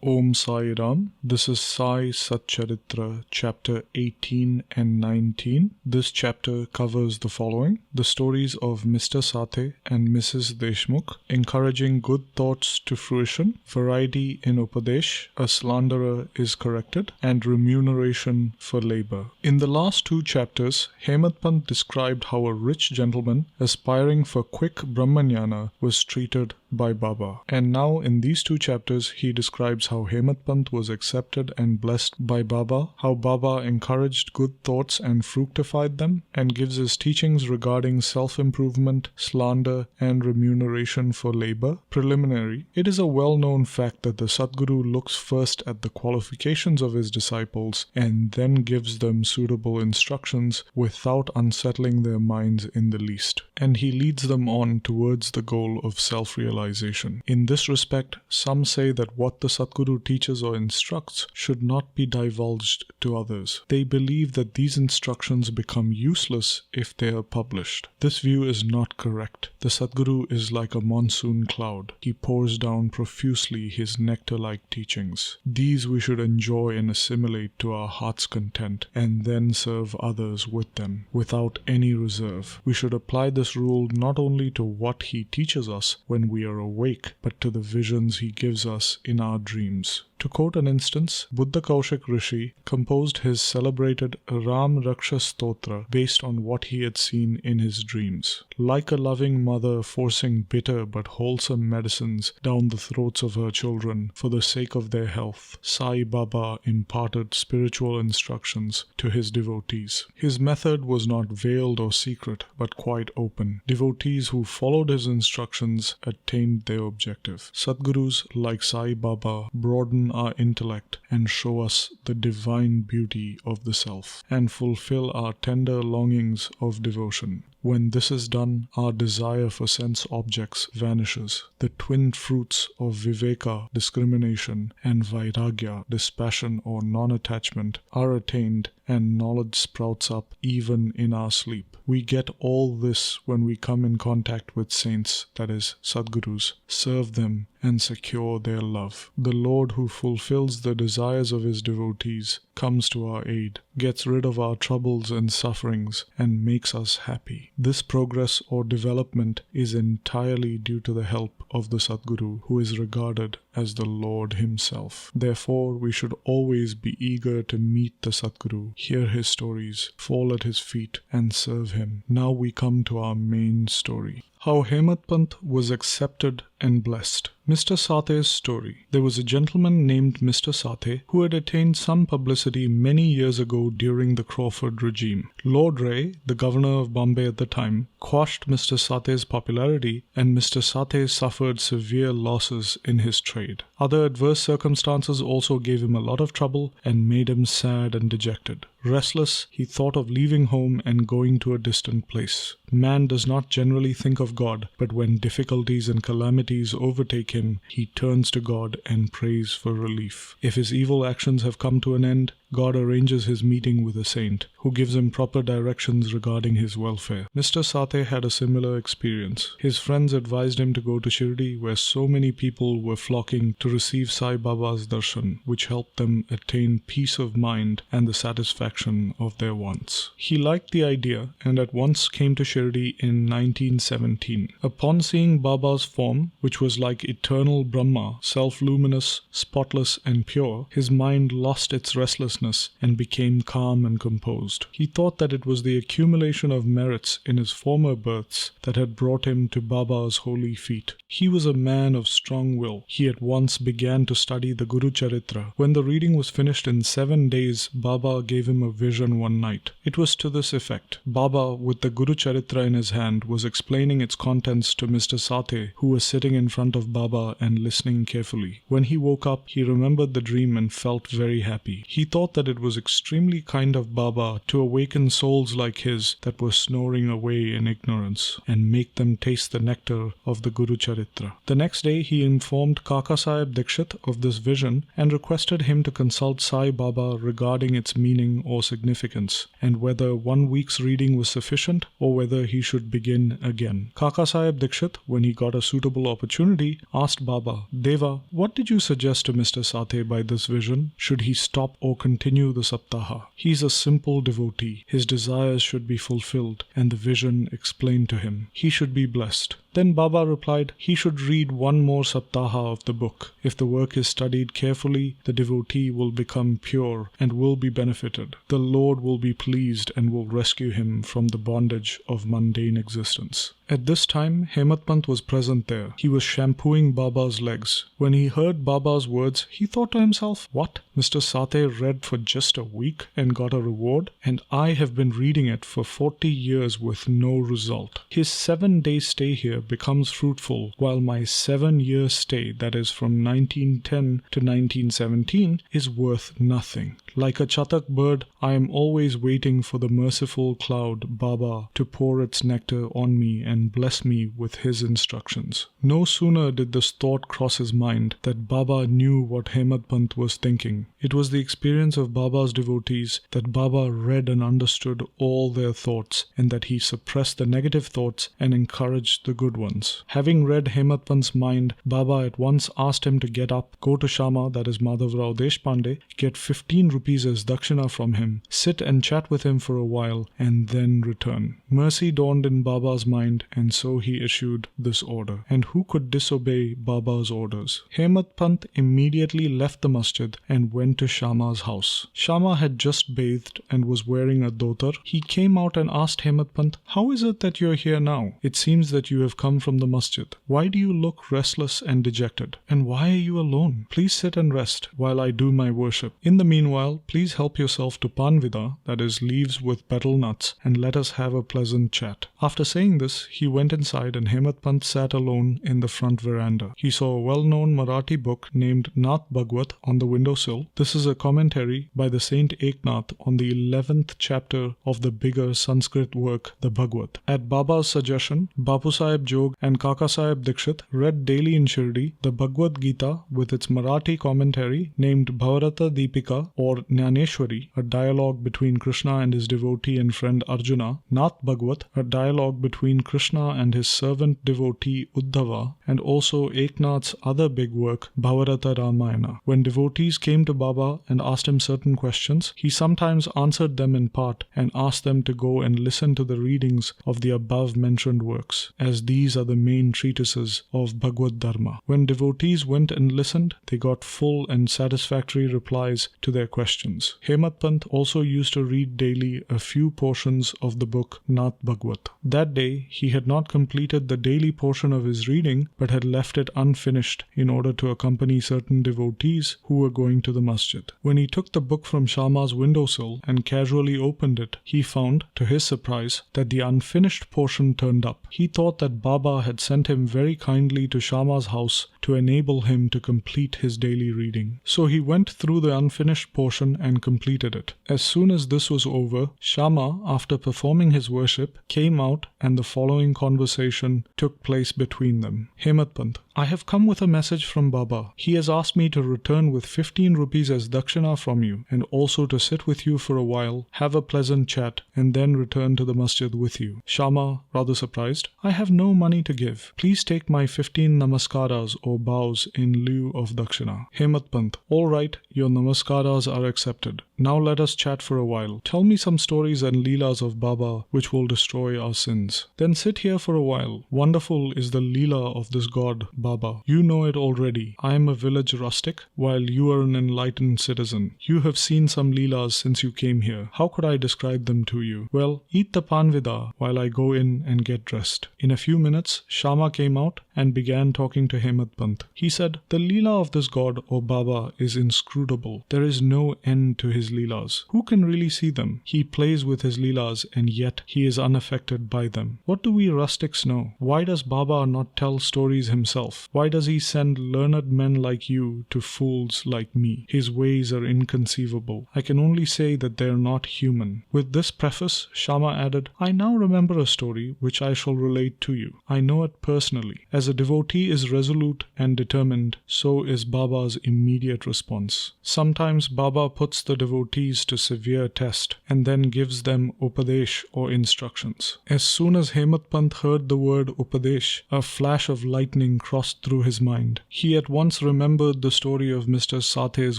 Om Sai Ram. This is Sai Satcharitra, chapter 18 and 19. This chapter covers the following: the stories of Mr. Sathe and Mrs. Deshmukh, encouraging good thoughts to fruition, variety in Upadesh, a slanderer is corrected, and remuneration for labor. In the last two chapters, Hemadpant described how a rich gentleman aspiring for quick Brahma-Jnana was treated by Baba. And now in these two chapters, he describes how Hemadpant was accepted and blessed by Baba, how Baba encouraged good thoughts and fructified them, and gives his teachings regarding self-improvement, slander, and remuneration for labor. Preliminary: it is a well-known fact that the Sadguru looks first at the qualifications of his disciples and then gives them suitable instructions without unsettling their minds in the least. And he leads them on towards the goal of self-realization. In this respect, some say that what the Sadguru teaches or instructs should not be divulged to others. They believe that these instructions become useless if they are published. This view is not correct. The Sadguru is like a monsoon cloud. He pours down profusely his nectar-like teachings. These we should enjoy and assimilate to our heart's content, and then serve others with them, without any reserve. We should apply this rule not only to what he teaches us when we are awake, but to the visions he gives us in our dreams. To quote an instance, Budhakowshik Rishi composed his celebrated Ram-raksha stotra based on what he had seen in his dreams. Like a loving mother forcing bitter but wholesome medicines down the throats of her children for the sake of their health, Sai Baba imparted spiritual instructions to his devotees. His method was not veiled or secret, but quite open. Devotees who followed his instructions attained their objective. Sadgurus like Sai Baba broaden our intellect and show us the divine beauty of the self, and fulfill our tender longings of devotion. When this is done, our desire for sense objects vanishes. The twin fruits of viveka, discrimination, and vairagya, dispassion or non-attachment, are attained, and knowledge sprouts up even in our sleep. We get all this when we come in contact with saints, that is, Sadgurus, serve them, and secure their love. The Lord who fulfills the desires of his devotees comes to our aid, gets rid of our troubles and sufferings, and makes us happy. This progress or development is entirely due to the help of the Sadguru, who is regarded as the Lord himself. Therefore, we should always be eager to meet the Sadguru, hear his stories, fall at his feet, and serve him. Now we come to our main story. How Hemadpant was accepted and blessed. Mr. Sathe's story. There was a gentleman named Mr. Sathe who had attained some publicity many years ago during the Crawford regime. Lord Ray, the governor of Bombay at the time, quashed Mr. Sathe's popularity, and Mr. Sathe suffered severe losses in his trade. Other adverse circumstances also gave him a lot of trouble and made him sad and dejected. Restless, he thought of leaving home and going to a distant place. Man does not generally think of God, but when difficulties and calamities overtake him, he turns to God and prays for relief. If his evil actions have come to an end, God arranges his meeting with a saint, who gives him proper directions regarding his welfare. Mr. Sathe had a similar experience. His friends advised him to go to Shirdi, where so many people were flocking to receive Sai Baba's darshan, which helped them attain peace of mind and the satisfaction of their wants. He liked the idea and at once came to Shirdi in 1917. Upon seeing Baba's form, which was like eternal Brahma, self-luminous, spotless and pure, his mind lost its restlessness and became calm and composed. He thought that it was the accumulation of merits in his former births that had brought him to Baba's holy feet. He was a man of strong will. He at once began to study the Guru Charitra. When the reading was finished in 7 days, Baba gave him a vision one night. It was to this effect. Baba, with the Guru Charitra in his hand, was explaining its contents to Mr. Sathe, who was sitting in front of Baba and listening carefully. When he woke up, he remembered the dream and felt very happy. He thought thought that it was extremely kind of Baba to awaken souls like his that were snoring away in ignorance and make them taste the nectar of the Guru Charitra. The next day he informed Kaka Sahib Dikshit of this vision and requested him to consult Sai Baba regarding its meaning or significance, and whether 1 week's reading was sufficient or whether he should begin again. Kaka Sahib Dikshit, when he got a suitable opportunity, asked Baba, Deva, what did you suggest to Mr. Sathe by this vision? Should he stop or continue the Saptaha? He is a simple devotee. His desires should be fulfilled and the vision explained to him. He should be blessed. Then Baba replied, he should read 1 more Saptaha of the book. If the work is studied carefully, the devotee will become pure and will be benefited. The Lord will be pleased and will rescue him from the bondage of mundane existence. At this time, Hemadpant was present there. He was shampooing Baba's legs. When he heard Baba's words, he thought to himself, what? Mr. Sathe read for just a week and got a reward? And I have been reading it for 40 years with no result. His 7-day stay here becomes fruitful, while my 7-year stay, that is from 1910 to 1917, is worth nothing. Like a chatak bird, I am always waiting for the merciful cloud, Baba, to pour its nectar on me and bless me with his instructions. No sooner did this thought cross his mind that Baba knew what Hemadpant was thinking. It was the experience of Baba's devotees that Baba read and understood all their thoughts, and that he suppressed the negative thoughts and encouraged the good ones. Having read Hemadpant's mind, Baba at once asked him to get up, go to Shama, that is Madhavrao Deshpande, get 15 rupees as dakshina from him, sit and chat with him for a while, and then return. Mercy dawned in Baba's mind, and so he issued this order. And who could disobey Baba's orders? Hemadpant immediately left the masjid and went to Shama's house. Shama had just bathed and was wearing a dhotar. He came out and asked Hemadpant, how is it that you are here now? It seems that you have come from the masjid. Why do you look restless and dejected? And why are you alone? Please sit and rest while I do my worship. In the meanwhile, please help yourself to panvida, that is leaves with betel nuts, and let us have a pleasant chat. After saying this, he went inside and Hemadpant sat alone in the front veranda. He saw a well-known Marathi book named Nath Bhagwat on the windowsill. This is a commentary by the Saint Eknath on the 11th chapter of the bigger Sanskrit work, the Bhagwat. At Baba's suggestion, Bapu Sahib Jog and Kaka Sahib Dikshit read daily in Shirdi the Bhagavad Gita with its Marathi commentary named Bhavarata Deepika or Jnaneshwari, a dialogue between Krishna and his devotee and friend Arjuna, Nath Bhagwat, a dialogue between Krishna and his servant devotee Uddhava, and also Eknath's other big work, Bhavarata Ramayana. When devotees came to Baba and asked him certain questions, he sometimes answered them in part and asked them to go and listen to the readings of the above mentioned works, as these are the main treatises of Bhagavad Dharma. When devotees went and listened, they got full and satisfactory replies to their questions. Hemadpant also used to read daily a few portions of the book Nath Bhagwat. That day, he had not completed the daily portion of his reading, but had left it unfinished in order to accompany certain devotees who were going to the masjid. When he took the book from Shama's windowsill and casually opened it, he found, to his surprise, that the unfinished portion turned up. He thought that Baba had sent him very kindly to Shama's house to enable him to complete his daily reading. So he went through the unfinished portion and completed it. As soon as this was over, Shama, after performing his worship, came out and the following conversation took place between them. Hemadpant, I have come with a message from Baba. He has asked me to return with 15 rupees as dakshina from you, and also to sit with you for a while, have a pleasant chat, and then return to the masjid with you. Shama, rather surprised, I have no money to give. Please take my 15 namaskaras or bows in lieu of dakshina. Hemadpant, all right, your namaskaras are accepted. Now let us chat for a while. Tell me some stories and leelas of Baba which will destroy our sins. Then sit here for a while. Wonderful is the leela of this god, Baba. You know it already. I am a village rustic, while you are an enlightened citizen. You have seen some leelas since you came here. How could I describe them to you? Well, eat the panvida while I go in and get dressed. In a few minutes, Shama came out and began talking to Hemadpant. Hemadpant. He said, "The Leela of this god or Baba is inscrutable. There is no end to his Leelas. Who can really see them? He plays with his Leelas and yet he is unaffected by them. What do we rustics know? Why does Baba not tell stories himself? Why does he send learned men like you to fools like me? His ways are inconceivable. I can only say that they are not human." With this preface, Shama added, "I now remember a story which I shall relate to you. I know it personally. As a devotee is resolute and determined, so is Baba's immediate response. Sometimes Baba puts the devotees to severe test and then gives them Upadesh or instructions. As soon as Hemadpant heard the word Upadesh, a flash of lightning crossed through his mind. He at once remembered the story of Mr. Sathe's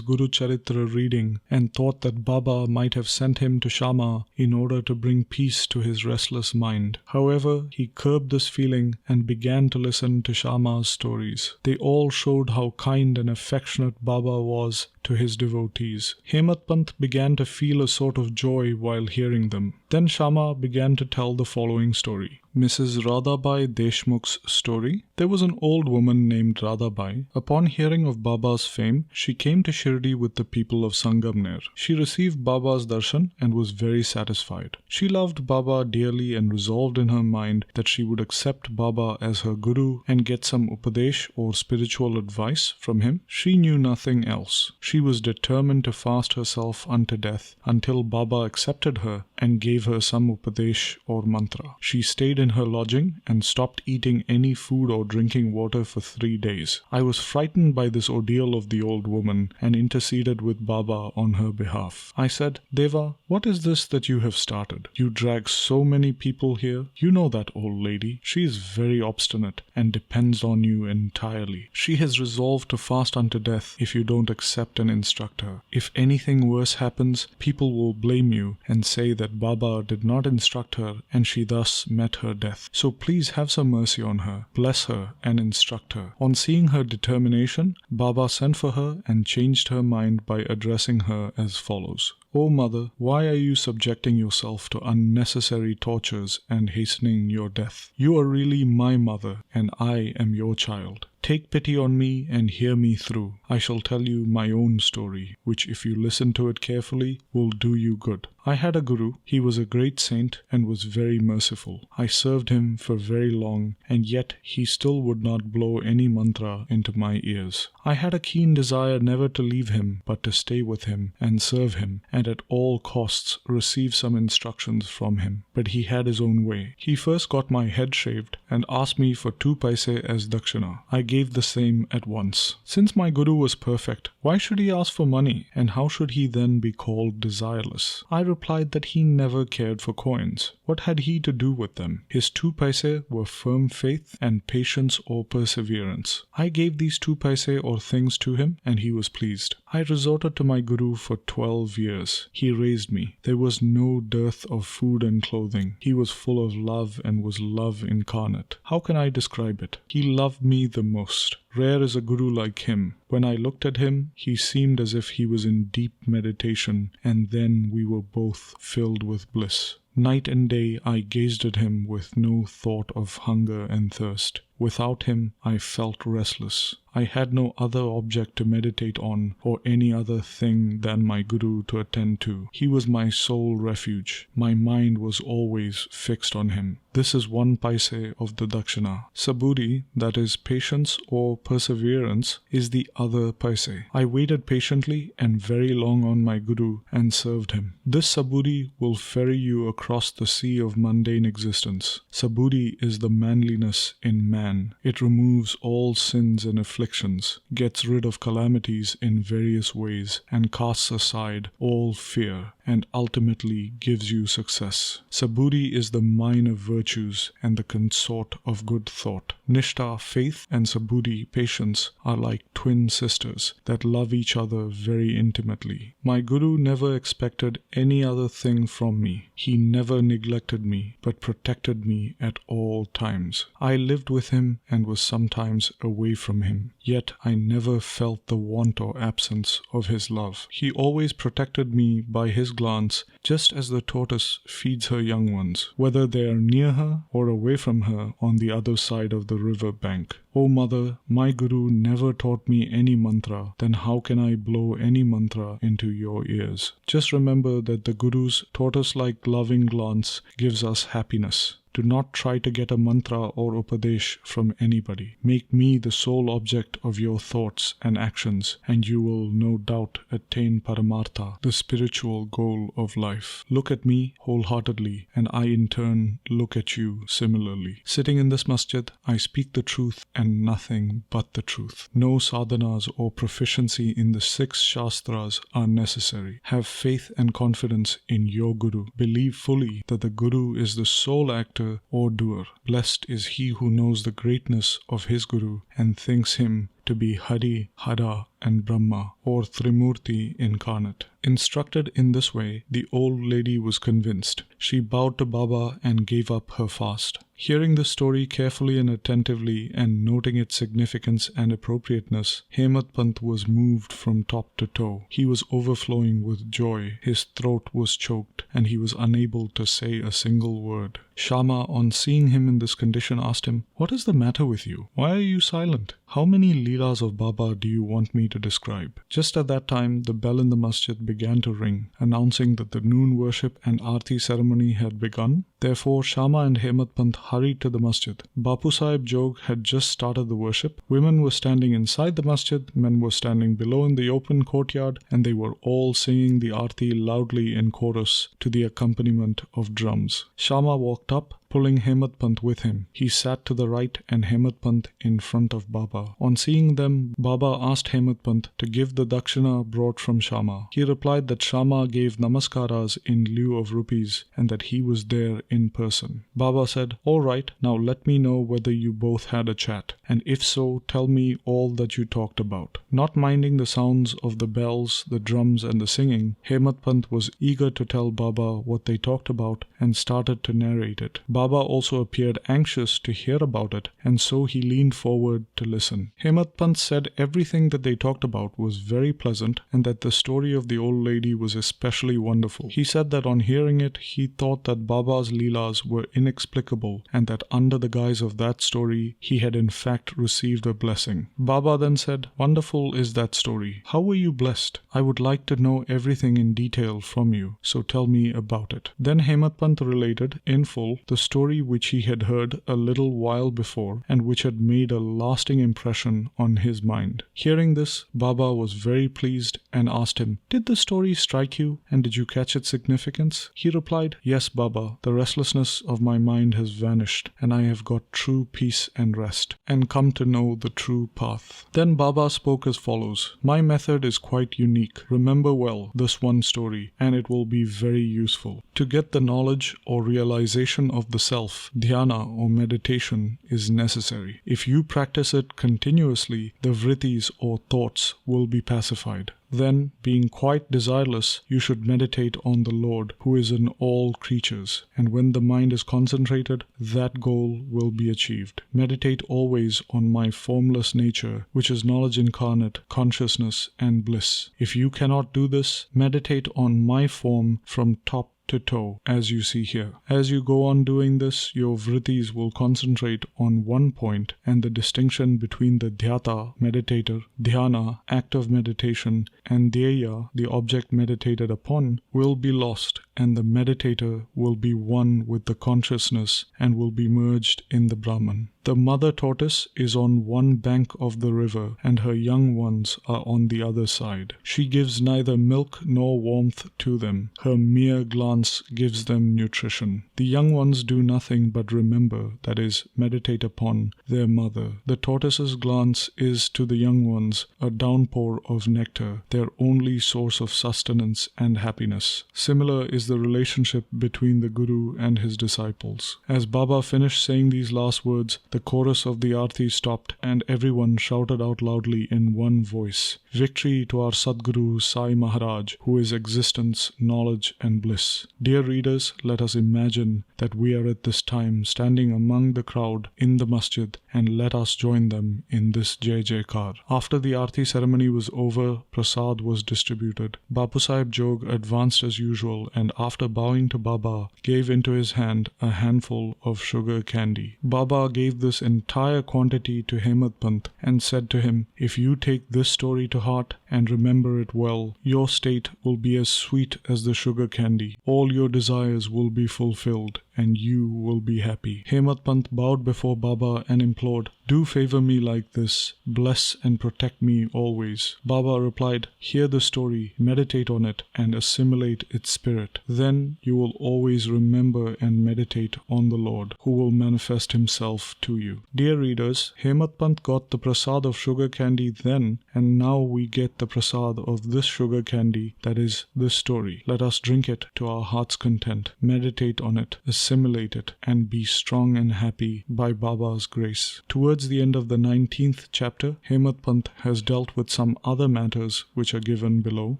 Guru Charitra reading and thought that Baba might have sent him to Shama in order to bring peace to his restless mind. However, he curbed this feeling and began to listen to Shama's stories. They all showed how kind and affectionate Baba was to his devotees. Hemadpant began to feel a sort of joy while hearing them. Then Shama began to tell the following story. Mrs. Radhabai Deshmukh's story. There was an old woman named Radhabai. Upon hearing of Baba's fame, she came to Shirdi with the people of Sangamner. She received Baba's darshan and was very satisfied. She loved Baba dearly and resolved in her mind that she would accept Baba as her guru and get some Upadesh or spiritual advice from him. She knew nothing else. She was determined to fast herself unto death until Baba accepted her and gave her some Upadesh or mantra. She stayed in her lodging and stopped eating any food or drinking water for 3 days. I was frightened by this ordeal of the old woman and interceded with Baba on her behalf. I said, "Deva, what is this that you have started? You drag so many people here. You know that old lady. She is very obstinate and depends on you entirely. She has resolved to fast unto death if you don't accept and instruct her. If anything worse happens, people will blame you and say that Baba did not instruct her and she thus met her death. So please have some mercy on her, bless her and instruct her." On seeing her determination, Baba sent for her and changed her mind by addressing her as follows. "O mother, why are you subjecting yourself to unnecessary tortures and hastening your death? You are really my mother and I am your child. Take pity on me and hear me through. I shall tell you my own story, which if you listen to it carefully will do you good. I had a guru. He was a great saint and was very merciful. I served him for very long and yet he still would not blow any mantra into my ears. I had a keen desire never to leave him but to stay with him and serve him and at all costs receive some instructions from him. But he had his own way. He first got my head shaved and asked me for 2 paise as dakshina. I gave the same at once. Since my guru was perfect, why should he ask for money and how should he then be called desireless? I replied that he never cared for coins. What had he to do with them? His 2 paise were firm faith and patience or perseverance. I gave these 2 paise or things to him and he was pleased. I resorted to my guru for 12 years. He raised me. There was no dearth of food and clothing. He was full of love and was love incarnate. How can I describe it? He loved me the most. Rare is a guru like him. When I looked at him, he seemed as if he was in deep meditation, and then we were both filled with bliss. Night and day I gazed at him with no thought of hunger and thirst. Without him, I felt restless. I had no other object to meditate on or any other thing than my guru to attend to. He was my sole refuge. My mind was always fixed on him. This is 1 paise of the dakshina. Saburi, that is patience or perseverance, is the other paise. I waited patiently and very long on my guru and served him. This saburi will ferry you across the sea of mundane existence. Saburi is the manliness in man. It removes all sins and afflictions, gets rid of calamities in various ways, and casts aside all fear, and ultimately gives you success. Saburi is the mine of virtues and the consort of good thought. Nishta, faith, and Saburi, patience, are like twin sisters that love each other very intimately. My guru never expected any other thing from me. He never neglected me, but protected me at all times. I lived with him and was sometimes away from him, yet I never felt the want or absence of his love. He always protected me by his glance, just as the tortoise feeds her young ones, whether they are near her or away from her on the other side of the river bank. O mother, my Guru never taught me any mantra, then how can I blow any mantra into your ears? Just remember that the Guru's tortoise-like loving glance gives us happiness. Do not try to get a mantra or Upadesh from anybody. Make me the sole object of your thoughts and actions, and you will no doubt attain Paramartha, the spiritual goal of life. Look at me wholeheartedly, and I in turn look at you similarly. Sitting in this masjid, I speak the truth and nothing but the truth. No sadhanas or proficiency in the 6 shastras are necessary. Have faith and confidence in your Guru. Believe fully that the Guru is the sole actor or doer. Blessed is he who knows the greatness of his Guru and thinks him to be Hari, Hara and Brahma, or Trimurti incarnate. Instructed in this way, the old lady was convinced. She bowed to Baba and gave up her fast. Hearing the story carefully and attentively and noting its significance and appropriateness, Hemadpant was moved from top to toe. He was overflowing with joy, his throat was choked, and he was unable to say a single word. Shama, on seeing him in this condition, asked him, "What is the matter with you? Why are you silent? How many Leelas of Baba do you want me to describe?" Just at that time, the bell in the masjid began to ring, announcing that the noon worship and Aarti ceremony had begun. Therefore, Shama and Hemadpant hurried to the masjid. Bapu Sahib Jog had just started the worship. Women were standing inside the masjid, men were standing below in the open courtyard, and they were all singing the Aarti loudly in chorus to the accompaniment of drums. Shama walked up, pulling Hemadpant with him. He sat to the right and Hemadpant in front of Baba. On seeing them, Baba asked Hemadpant to give the dakshina brought from Shama. He replied that Shama gave namaskaras in lieu of rupees and that he was there in person. Baba said, "All right, now let me know whether you both had a chat, and if so, tell me all that you talked about." Not minding the sounds of the bells, the drums and the singing, Hemadpant was eager to tell Baba what they talked about and started to narrate it. Baba also appeared anxious to hear about it, and so he leaned forward to listen. Hemadpant said everything that they talked about was very pleasant and that the story of the old lady was especially wonderful. He said that on hearing it, he thought that Baba's Leelas were inexplicable and that under the guise of that story, he had in fact received a blessing. Baba then said, "Wonderful is that story. How were you blessed? I would like to know everything in detail from you, so tell me about it." Then Hemadpant related in full the story which he had heard a little while before and which had made a lasting impression on his mind. Hearing this, Baba was very pleased and asked him, "Did the story strike you and did you catch its significance?" He replied, "Yes, Baba, the restlessness of my mind has vanished and I have got true peace and rest and come to know the true path." Then Baba spoke as follows, "My method is quite unique. Remember well this one story and it will be very useful. To get the knowledge or realization of the self, dhyana or meditation is necessary. If you practice it continuously, the vrittis or thoughts will be pacified. Then, being quite desireless, you should meditate on the Lord, who is in all creatures, and when the mind is concentrated, that goal will be achieved. Meditate always on my formless nature, which is knowledge incarnate, consciousness, and bliss. If you cannot do this, meditate on my form from top to toe, as you see here. As you go on doing this, your vrittis will concentrate on one point, and the distinction between the dhyata, meditator, dhyana, act of meditation, and dhyaya, the object meditated upon, will be lost, and the meditator will be one with the consciousness and will be merged in the Brahman. The mother tortoise is on one bank of the river, and her young ones are on the other side. She gives neither milk nor warmth to them. Her mere glance gives them nutrition. The young ones do nothing but remember, that is, meditate upon their mother. The tortoise's glance is to the young ones a downpour of nectar, their only source of sustenance and happiness. Similar is the relationship between the Guru and his disciples. As Baba finished saying these last words, the chorus of the Aarti stopped and everyone shouted out loudly in one voice, "Victory to our Sadguru Sai Maharaj, who is existence, knowledge and bliss." Dear readers, let us imagine that we are at this time standing among the crowd in the masjid, and let us join them in this Jai Jaikar. After the Aarti ceremony was over, prasad was distributed. Bapu Sahib Jog advanced as usual and after bowing to Baba, gave into his hand a handful of sugar candy. Baba gave this entire quantity to Hemadpant and said to him, "If you take this story to heart and remember it well, your state will be as sweet as the sugar candy. All your desires will be fulfilled and you will be happy." Hemadpant bowed before Baba and implored, "Do favor me like this. Bless and protect me always." Baba replied, "Hear the story, meditate on it, and assimilate its spirit. Then you will always remember and meditate on the Lord, who will manifest himself to you." Dear readers, Hemadpant got the prasad of sugar candy then, and now we get the prasad of this sugar candy, that is, this story. Let us drink it to our heart's content, meditate on it, assimilate it, and be strong and happy by Baba's grace. Towards the end of the 19th chapter, Hemadpant has dealt with some other matters which are given below.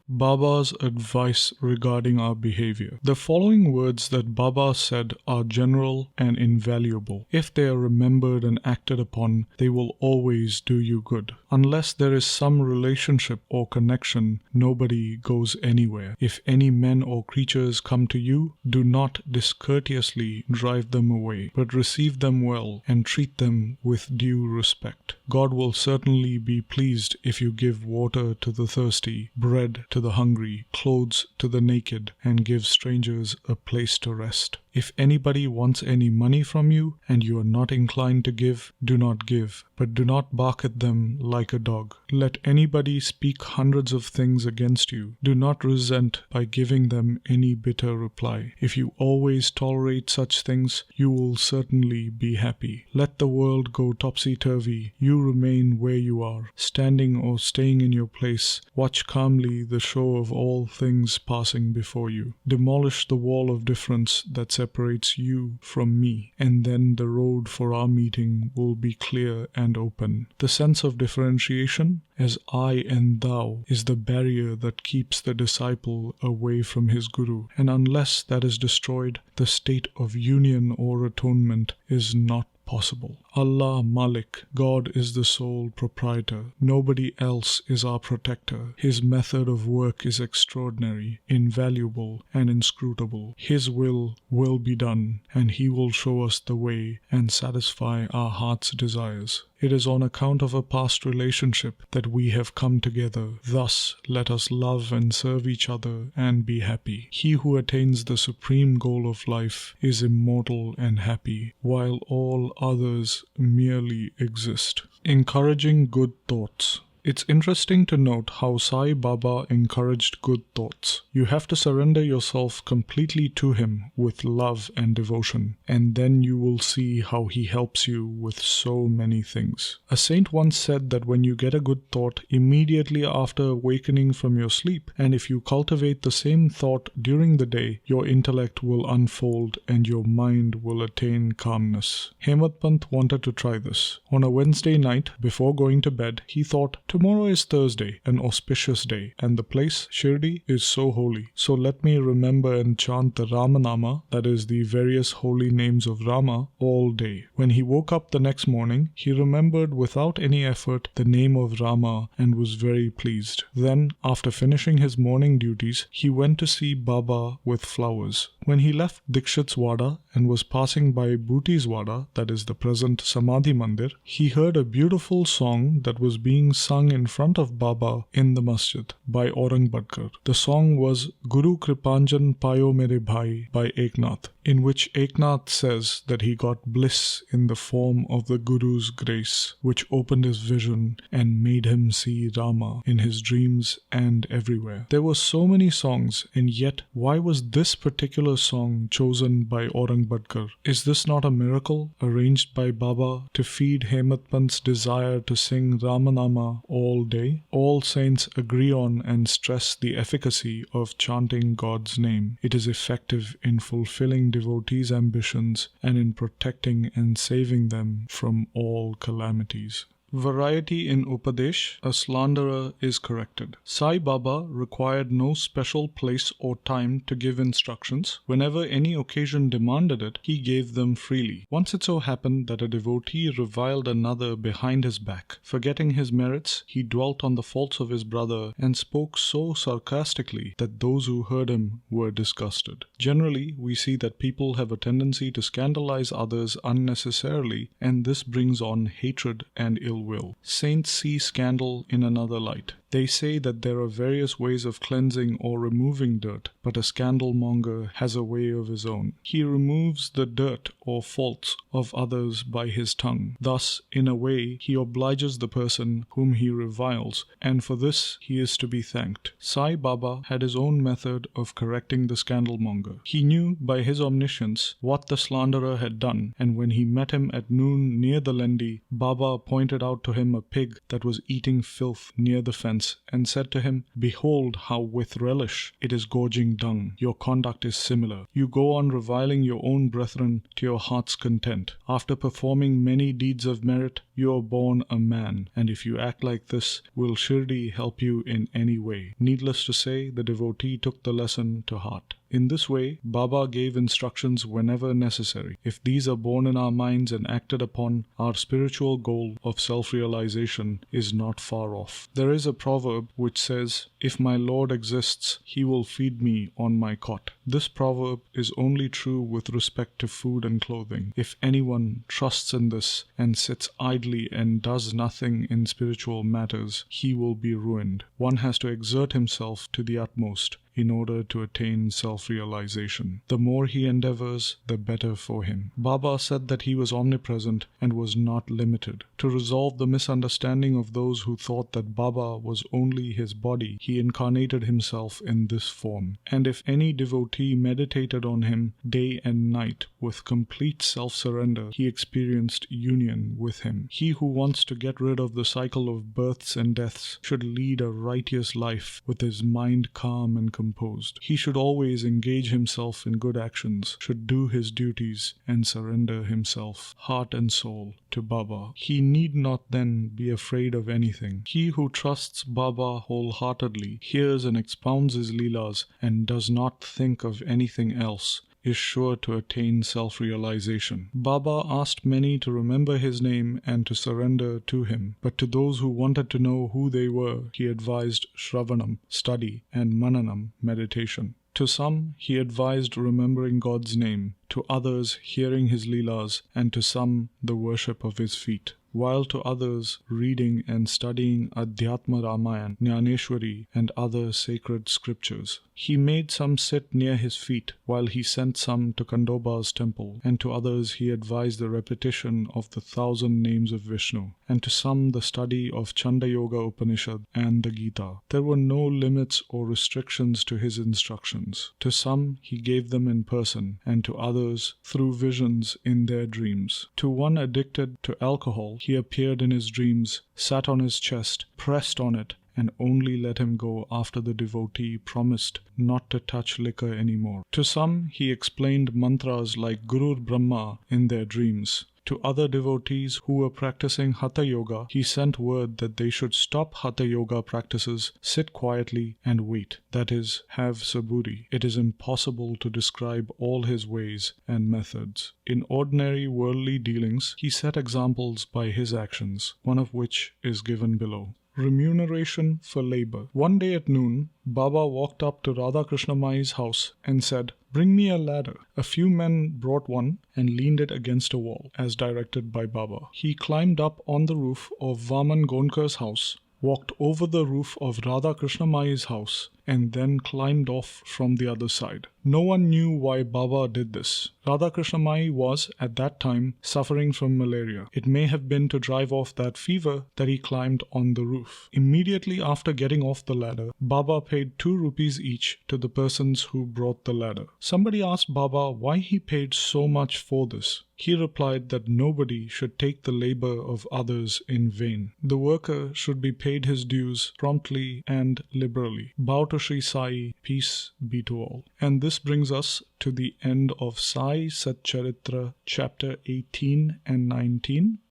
Baba's advice regarding our behavior. The following words that Baba said are general and invaluable. If they are remembered and acted upon, they will always do you good. Unless there is some relationship or connection, nobody goes anywhere. If any men or creatures come to you, do not discourteously drive them away, but receive them well and treat them with due respect. God will certainly be pleased if you give water to the thirsty, bread to the hungry, clothes to the naked, and give strangers a place to rest. If anybody wants any money from you and you are not inclined to give, do not give, but do not bark at them like a dog. Let anybody speak hundreds of things against you. Do not resent by giving them any bitter reply. If you always tolerate such things, you will certainly be happy. Let the world go topsy-turvy. You remain where you are, standing or staying in your place. Watch calmly the show of all things passing before you. Demolish the wall of difference that separates you from me, and then the road for our meeting will be clear and open. The sense of differentiation, as I and thou, is the barrier that keeps the disciple away from his guru, and unless that is destroyed, the state of union or atonement is not possible. Allah Malik, God is the sole proprietor. Nobody else is our protector. His method of work is extraordinary, invaluable, and inscrutable. His will be done, and He will show us the way and satisfy our heart's desires. It is on account of a past relationship that we have come together. Thus, let us love and serve each other and be happy. He who attains the supreme goal of life is immortal and happy, while all others merely exist. Encouraging good thoughts. It's interesting to note how Sai Baba encouraged good thoughts. You have to surrender yourself completely to him with love and devotion, and then you will see how he helps you with so many things. A saint once said that when you get a good thought immediately after awakening from your sleep, and if you cultivate the same thought during the day, your intellect will unfold and your mind will attain calmness. Hemadpant wanted to try this. On a Wednesday night, before going to bed, he thought, "Tomorrow is Thursday, an auspicious day, and the place, Shirdi, is so holy. So let me remember and chant the Ramanama, that is, the various holy names of Rama, all day." When he woke up the next morning, he remembered without any effort the name of Rama and was very pleased. Then, after finishing his morning duties, he went to see Baba with flowers. When he left Dikshit's Wada and was passing by Bhuti's Wada, that is the present Samadhi Mandir, he heard a beautiful song that was being sung in front of Baba in the masjid by Aurangabadkar. The song was Guru Kripanjan Payo Mere Bhai by Eknath, in which Eknath says that he got bliss in the form of the Guru's grace, which opened his vision and made him see Rama in his dreams and everywhere. There were so many songs, and yet why was this particular song chosen by Aurangabadkar? Is this not a miracle arranged by Baba to feed Hemadpant's desire to sing Ramanama all day? All saints agree on and stress the efficacy of chanting God's name. It is effective in fulfilling devotees' ambitions and in protecting and saving them from all calamities. Variety in Upadesh, a slanderer is corrected. Sai Baba required no special place or time to give instructions. Whenever any occasion demanded it, he gave them freely. Once it so happened that a devotee reviled another behind his back. Forgetting his merits, he dwelt on the faults of his brother and spoke so sarcastically that those who heard him were disgusted. Generally, we see that people have a tendency to scandalize others unnecessarily, and this brings on hatred and ill will. Saints see scandal in another light. They say that there are various ways of cleansing or removing dirt, but a scandalmonger has a way of his own. He removes the dirt or faults of others by his tongue. Thus, in a way, he obliges the person whom he reviles, and for this he is to be thanked. Sai Baba had his own method of correcting the scandalmonger. He knew by his omniscience what the slanderer had done, and when he met him at noon near the Lendi, Baba pointed out to him a pig that was eating filth near the fence and said to him, "Behold how with relish it is gorging dung. Your conduct is similar. You go on reviling your own brethren to your heart's content. After performing many deeds of merit, you are born a man, and if you act like this, will Shirdi help you in any way?" Needless to say, the devotee took the lesson to heart. In this way, Baba gave instructions whenever necessary. If these are born in our minds and acted upon, our spiritual goal of self-realization is not far off. There is a proverb which says, "If my Lord exists, he will feed me on my cot." This proverb is only true with respect to food and clothing. If anyone trusts in this and sits idly and does nothing in spiritual matters, he will be ruined. One has to exert himself to the utmost in order to attain self-realization. The more he endeavors, the better for him. Baba said that he was omnipresent and was not limited. To resolve the misunderstanding of those who thought that Baba was only his body, he incarnated himself in this form. And if any devotee meditated on him day and night with complete self-surrender, he experienced union with him. He who wants to get rid of the cycle of births and deaths should lead a righteous life with his mind calm and composed. He should always engage himself in good actions, should do his duties, and surrender himself, heart and soul, to Baba. He need not then be afraid of anything. He who trusts Baba wholeheartedly, hears and expounds his leelas, and does not think of anything else, is sure to attain self-realization. Baba asked many to remember his name and to surrender to him, but to those who wanted to know who they were, he advised Shravanam, study, and Mananam, meditation. To some, he advised remembering God's name, to others hearing his leelas, and to some the worship of his feet, while to others reading and studying Adhyatma Ramayana, Jnaneshwari, and other sacred scriptures. He made some sit near his feet, while he sent some to Kandoba's temple, and to others he advised the repetition of the 1,000 names of Vishnu, and to some the study of Chanda Yoga Upanishad and the Gita. There were no limits or restrictions to his instructions. To some he gave them in person, and to others through visions in their dreams. To one addicted to alcohol, he appeared in his dreams, sat on his chest, pressed on it, and only let him go after the devotee promised not to touch liquor anymore. To some he explained mantras like Gurur Brahma in their dreams. To other devotees who were practicing Hatha Yoga, he sent word that they should stop Hatha Yoga practices, sit quietly, and wait. That is, have saburi. It is impossible to describe all his ways and methods. In ordinary worldly dealings, he set examples by his actions, one of which is given below. Remuneration for labor. One day at noon, Baba walked up to Radha Krishna Mai's house and said, "Bring me a ladder." A few men brought one and leaned it against a wall, as directed by Baba. He climbed up on the roof of Vaman Gonkar's house, walked over the roof of Radha Krishna Mai's house, and then climbed off from the other side. No one knew why Baba did this. Radha Krishna Mai was, at that time, suffering from malaria. It may have been to drive off that fever that he climbed on the roof. Immediately after getting off the ladder, Baba paid 2 rupees each to the persons who brought the ladder. Somebody asked Baba why he paid so much for this. He replied that nobody should take the labor of others in vain. The worker should be paid his dues promptly and liberally. Bow to Shri Sai, peace be to all. And this brings us to the end of Sai Satcharitra chapter 18 and 19.